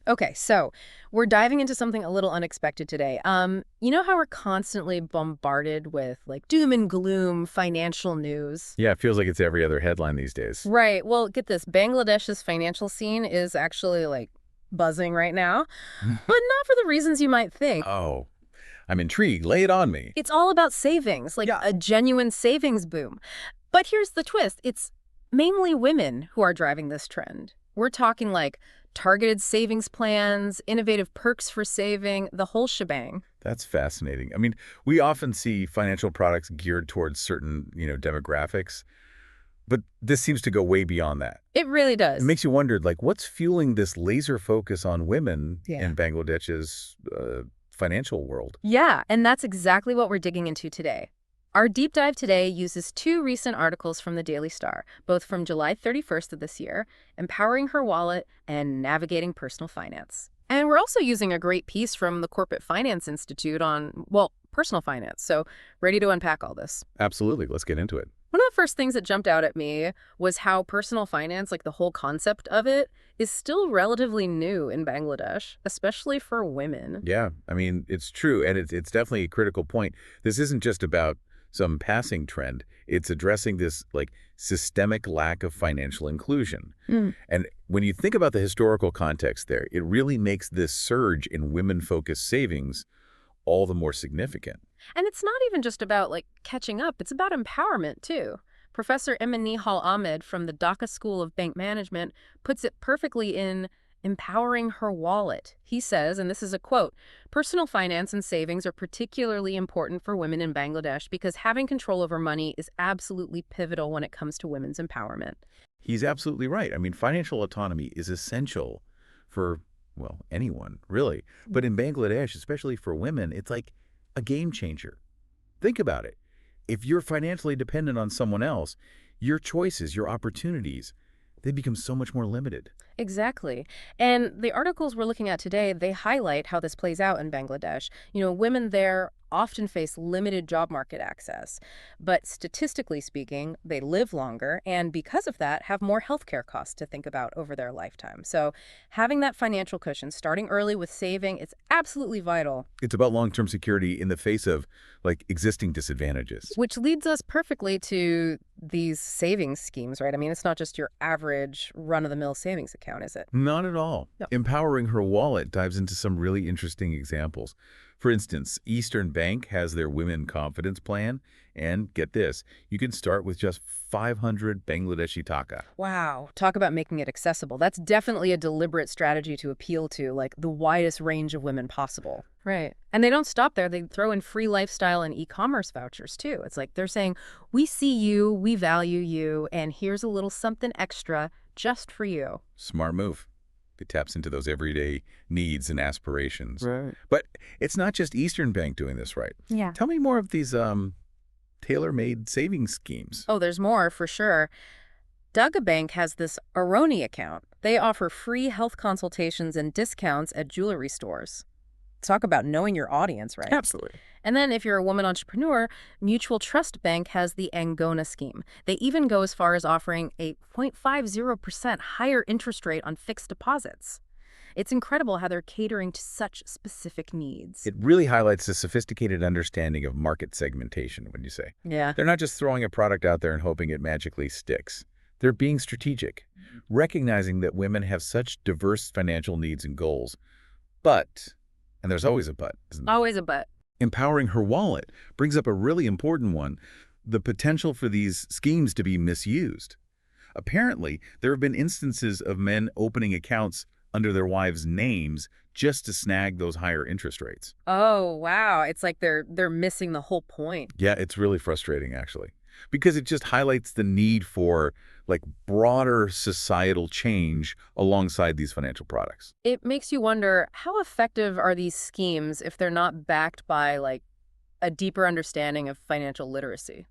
Okay, so we're diving into something a little unexpected today. You know how we're constantly bombarded with like doom and gloom financial news? Yeah, it feels like it's every other headline these days. Right. Well, get this. Bangladesh's financial scene is actually like buzzing right now, but not for the reasons you might think. Oh, I'm intrigued. Lay it on me. It's all about savings, like Yeah. a genuine savings boom. But here's the twist. It's mainly women who are driving this trend. We're talking like targeted savings plans, innovative perks for saving, the whole shebang. That's fascinating. I mean, we often see financial products geared towards certain, demographics, but this seems to go way beyond that. It really It does. makes you wonder, like, what's fueling this laser focus on women Yeah. in Bangladesh's financial world? Yeah, and that's exactly what we're digging into today. Our deep dive today uses two recent articles from the Daily Star, both from July 31st of this year, Empowering Her Wallet and Navigating Personal Finance. And we're also using a great piece from the Corporate Finance Institute on, well, personal finance. So, ready to unpack all this. Absolutely. Let's get into it. One of the first things that jumped out at me was how personal finance, like the whole concept of it, is still relatively new in Bangladesh, especially for women. Yeah, I mean, it's true, and it's definitely a critical point. This isn't just about some passing trend. It's addressing this, like, systemic lack of financial inclusion. Mm. And when you think about the historical context there, it really makes this surge in women-focused savings all the more significant. And it's not even just about like catching up, it's about empowerment too. Professor Nihal Ahmed from the Dhaka School of Bank Management puts it perfectly in Empowering Her Wallet. He says, and this is a quote, personal finance and savings are particularly important for women in Bangladesh because having control over money is absolutely pivotal when it comes to women's empowerment. He's absolutely right. I mean, financial autonomy is essential for, well, anyone, really. But in Bangladesh, especially for women, it's like a game changer. Think about it. If you're financially dependent on someone else, your choices, your opportunities, they become so much more limited. Exactly. And the articles we're looking at today, they highlight how this plays out in Bangladesh. Women there often face limited job market access, but statistically speaking, they live longer and because of that have more healthcare costs to think about over their lifetime. So having that financial cushion, starting early with saving, it's absolutely vital. It's about long-term security in the face of, like, existing disadvantages. Which leads us perfectly to these savings schemes, right? I mean, it's not just your average run-of-the-mill savings account, is it? Not at all. No. Empowering Her Wallet dives into some really interesting examples. For instance, Eastern Bank has their Women Confidence Plan, and get this, you can start with just 500 Bangladeshi taka. Wow, talk about making it accessible. That's definitely a deliberate strategy to appeal to, like, the widest range of women possible. Right. And they don't stop there. They throw in free lifestyle and e-commerce vouchers, too. It's like they're saying, we see you, we value you, and here's a little something extra just for you. Smart move. It taps into those everyday needs and aspirations. Right. But it's not just Eastern Bank doing this right. Yeah. Tell me more of these tailor-made savings schemes. Oh, there's more for sure. Daga Bank has this Aroni account. They offer free health consultations and discounts at jewelry stores. Talk about knowing your audience, right? Absolutely. And then if you're a woman entrepreneur, Mutual Trust Bank has the Angona scheme. They even go as far as offering a 0.50% higher interest rate on fixed deposits. It's incredible how they're catering to such specific needs. It really highlights the sophisticated understanding of market segmentation, when you say. Yeah. They're not just throwing a product out there and hoping it magically sticks. They're being strategic, recognizing that women have such diverse financial needs and goals. But, and there's always a but, isn't there? Always a but. Empowering Her Wallet brings up a really important one, the potential for these schemes to be misused. Apparently, there have been instances of men opening accounts under their wives' names just to snag those higher interest rates. Oh, wow. It's like they're missing the whole point. Yeah, it's really frustrating, actually, because it just highlights the need for, like, broader societal change alongside these financial products. It makes you wonder, how effective are these schemes if they're not backed by, like, a deeper understanding of financial literacy?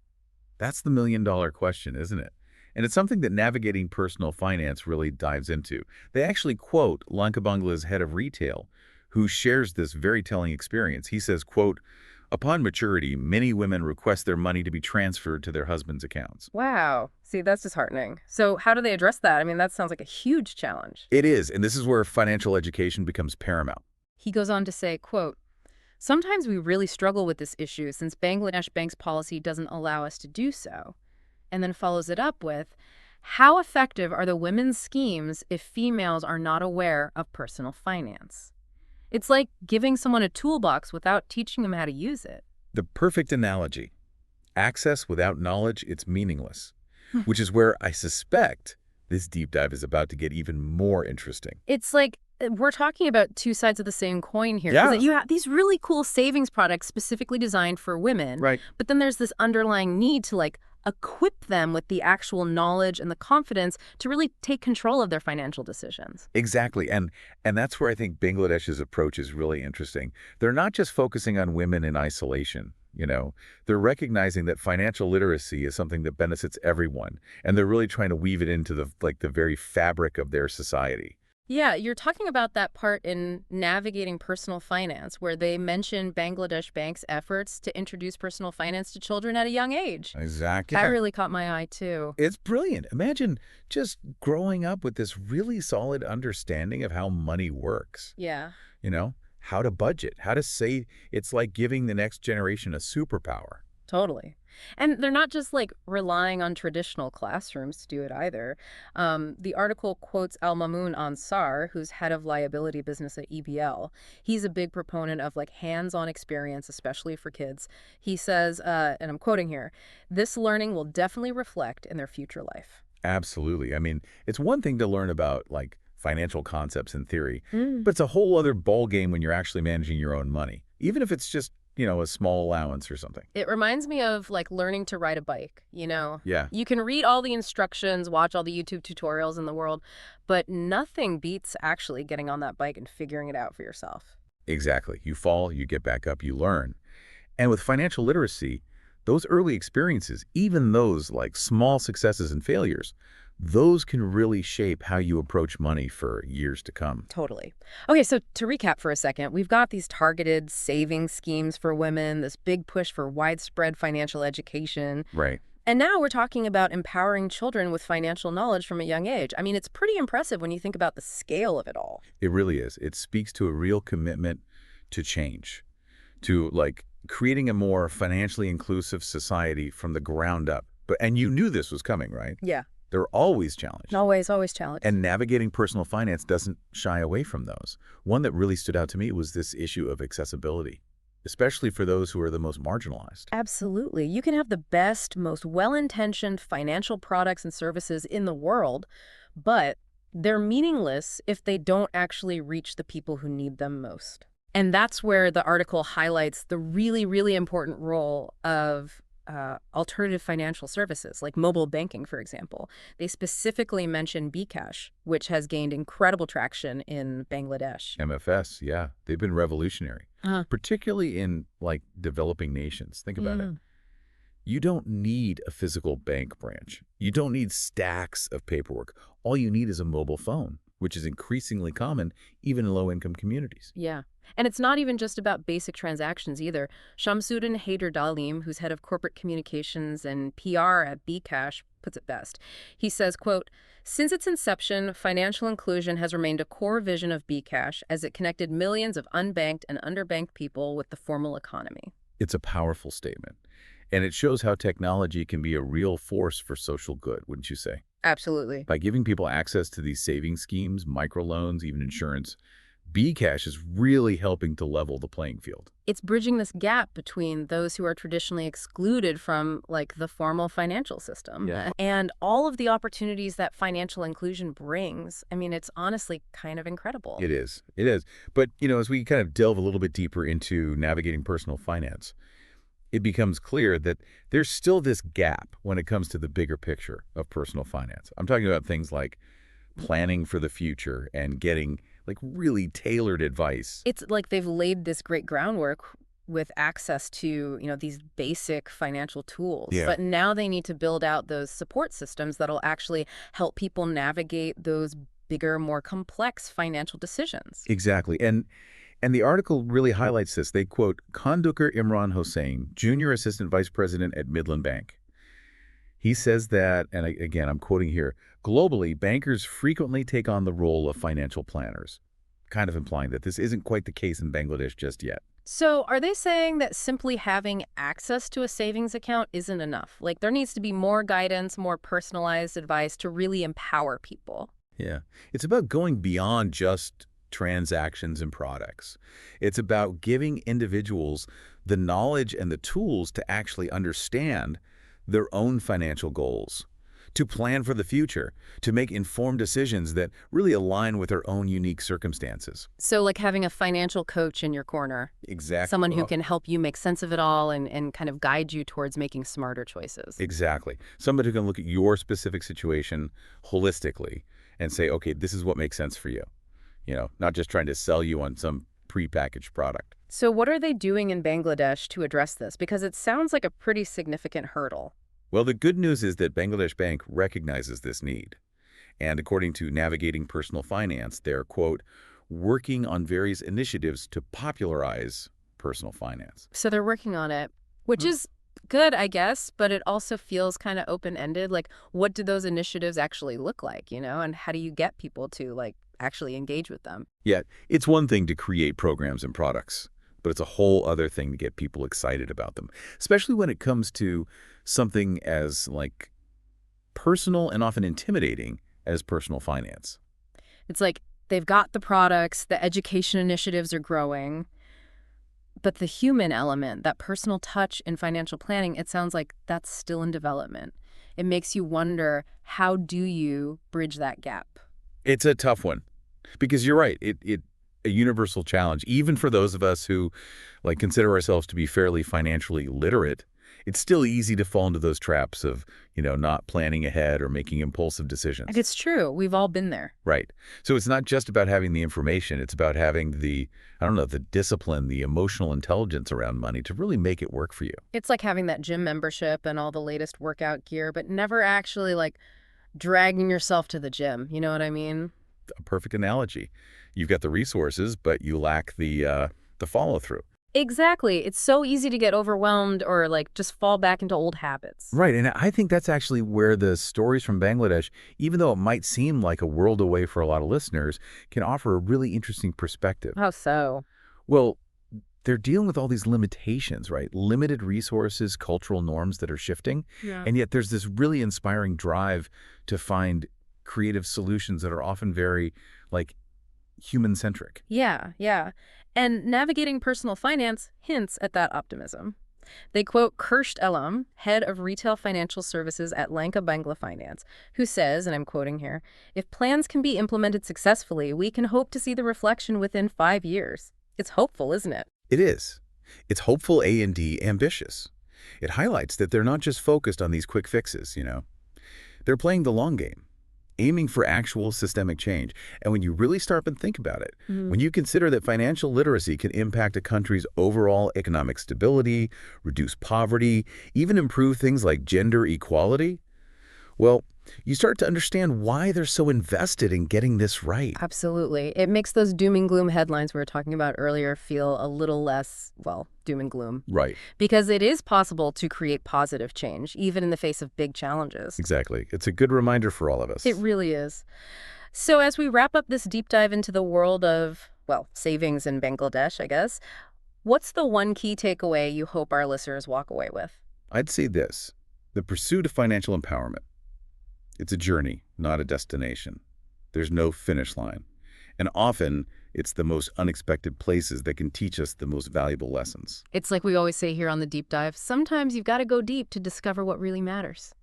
That's the million-dollar question, isn't it? And it's something that Navigating Personal Finance really dives into. They actually quote Lankabangla's head of retail, who shares this very telling experience. He says, quote, Upon maturity, many women request their money to be transferred to their husband's accounts. Wow. See, that's disheartening. So how do they address that? I mean, that sounds like a huge challenge. It is, and this is where financial education becomes paramount. He goes on to say, quote, sometimes we really struggle with this issue since Bangladesh Bank's policy doesn't allow us to do so. And then follows it up with, how effective are the women's schemes if females are not aware of personal finance? It's like giving someone a toolbox without teaching them how to use it. The perfect analogy. Access without knowledge, it's meaningless. Which is where I suspect this deep dive is about to get even more interesting. It's like we're talking about two sides of the same coin here. Yeah. That you have these really cool savings products specifically designed for women. Right. But then there's this underlying need to equip them with the actual knowledge and the confidence to really take control of their financial decisions. Exactly. And that's where I think Bangladesh's approach is really interesting. They're not just focusing on women in isolation. They're recognizing that financial literacy is something that benefits everyone, and they're really trying to weave it into the very fabric of their society. Yeah, you're talking about that part in Navigating Personal Finance, where they mention Bangladesh Bank's efforts to introduce personal finance to children at a young age. Exactly. That really caught my eye, too. It's brilliant. Imagine just growing up with this really solid understanding of how money works. Yeah. How to budget, how to save. It's like giving the next generation a superpower. Totally. And they're not just relying on traditional classrooms to do it either. The article quotes Al-Mamoun Ansar, who's head of liability business at EBL. He's a big proponent of hands-on experience, especially for kids. He says, and I'm quoting here, this learning will definitely reflect in their future life. Absolutely. I mean, it's one thing to learn about financial concepts in theory, but it's a whole other ball game when you're actually managing your own money, even if it's just a small allowance or something. It reminds me of learning to ride a bike, Yeah. You can read all the instructions, watch all the YouTube tutorials in the world, but nothing beats actually getting on that bike and figuring it out for yourself. Exactly. You fall, you get back up, you learn. And with financial literacy, those early experiences, even those small successes and failures, those can really shape how you approach money for years to come. Totally. Okay, so to recap for a second, we've got these targeted savings schemes for women, this big push for widespread financial education. Right. And now we're talking about empowering children with financial knowledge from a young age. I mean, it's pretty impressive when you think about the scale of it all. It really is. It speaks to a real commitment to change, to creating a more financially inclusive society from the ground up. And you knew this was coming, right? Yeah. They're always challenged. Always challenged. And navigating personal finance doesn't shy away from those. One that really stood out to me was this issue of accessibility, especially for those who are the most marginalized. Absolutely. You can have the best, most well-intentioned financial products and services in the world, but they're meaningless if they don't actually reach the people who need them most. And that's where the article highlights the really, really important role of alternative financial services, like mobile banking, for example. They specifically mention Bcash, which has gained incredible traction in Bangladesh. MFS, yeah. They've been revolutionary, particularly in developing nations. Think about it. You don't need a physical bank branch. You don't need stacks of paperwork. All you need is a mobile phone, which is increasingly common even in low-income communities. Yeah. And it's not even just about basic transactions either. Shamsuddin Haider Dalim, who's head of corporate communications and PR at Bcash, puts it best. He says, quote, since its inception, financial inclusion has remained a core vision of Bcash as it connected millions of unbanked and underbanked people with the formal economy. It's a powerful statement. And it shows how technology can be a real force for social good, wouldn't you say? Absolutely. By giving people access to these savings schemes, microloans, even insurance, Bcash is really helping to level the playing field. It's bridging this gap between those who are traditionally excluded from the formal financial system and all of the opportunities that financial inclusion brings. I mean, it's honestly kind of incredible. It is. It is. But, as we kind of delve a little bit deeper into navigating personal finance, it becomes clear that there's still this gap when it comes to the bigger picture of personal finance. I'm talking about things like planning for the future and getting really tailored advice. It's like they've laid this great groundwork with access to, these basic financial tools. Yeah. But now they need to build out those support systems that'll actually help people navigate those bigger, more complex financial decisions. Exactly. And And the article really highlights this. They quote Khandukar Imran Hossain, Junior Assistant Vice President at Midland Bank. He says that, and again, I'm quoting here, globally, bankers frequently take on the role of financial planners, kind of implying that this isn't quite the case in Bangladesh just yet. So are they saying that simply having access to a savings account isn't enough? Like there needs to be more guidance, more personalized advice to really empower people? Yeah. It's about going beyond just transactions and products. It's about giving individuals the knowledge and the tools to actually understand their own financial goals, to plan for the future, to make informed decisions that really align with their own unique circumstances. So like having a financial coach in your corner, Exactly. someone who Well, can help you make sense of it all and kind of guide you towards making smarter choices. exactly. Somebody who can look at your specific situation holistically and say, okay, this is what makes sense for you. Not just trying to sell you on some prepackaged product. So what are they doing in Bangladesh to address this? Because it sounds like a pretty significant hurdle. Well, the good news is that Bangladesh Bank recognizes this need. And according to Navigating Personal Finance, they're, quote, working on various initiatives to popularize personal finance. So they're working on it, which is good, I guess, but it also feels kind of open-ended. Like, what do those initiatives actually look like, And how do you get people to, like, actually engage with them? Yet, it's one thing to create programs and products, but it's a whole other thing to get people excited about them, especially when it comes to something as, like, personal and often intimidating as personal finance. It's like they've got the products, the education initiatives are growing, but the human element, that personal touch in financial planning, it sounds like that's still in development. It makes you wonder, how do you bridge that gap? It's a tough one because you're right. It a universal challenge, even for those of us who consider ourselves to be fairly financially literate. It's still easy to fall into those traps of, not planning ahead or making impulsive decisions. And it's true. We've all been there. Right. So it's not just about having the information. It's about having the discipline, the emotional intelligence around money to really make it work for you. It's like having that gym membership and all the latest workout gear, but never actually dragging yourself to the gym. You know what I mean? A perfect analogy. You've got the resources, but you lack the follow-through. Exactly. It's so easy to get overwhelmed or just fall back into old habits. Right, and I think that's actually where the stories from Bangladesh, even though it might seem like a world away for a lot of listeners, can offer a really interesting perspective. How so? Well, they're dealing with all these limitations, right? Limited resources, cultural norms that are shifting, Yeah. and yet there's this really inspiring drive to find creative solutions that are often very, human-centric. Yeah, yeah. And Navigating Personal Finance hints at that optimism. They quote Kirsht Elam, head of retail financial services at Lanka Bangla Finance, who says, and I'm quoting here, if plans can be implemented successfully, we can hope to see the reflection within 5 years. It's hopeful, isn't it? It is. It's hopeful and ambitious. It highlights that they're not just focused on these quick fixes. They're playing the long game, aiming for actual systemic change. And when you really start and think about it, when you consider that financial literacy can impact a country's overall economic stability, reduce poverty, even improve things like gender equality, well, you start to understand why they're so invested in getting this right. Absolutely. It makes those doom and gloom headlines we were talking about earlier feel a little less, doom and gloom. Right. Because it is possible to create positive change, even in the face of big challenges. Exactly. It's a good reminder for all of us. It really is. So as we wrap up this deep dive into the world of, savings in Bangladesh, I guess, what's the one key takeaway you hope our listeners walk away with? I'd say this: the pursuit of financial empowerment. It's a journey, not a destination. There's no finish line. And often, it's the most unexpected places that can teach us the most valuable lessons. It's like we always say here on the deep dive, sometimes you've got to go deep to discover what really matters.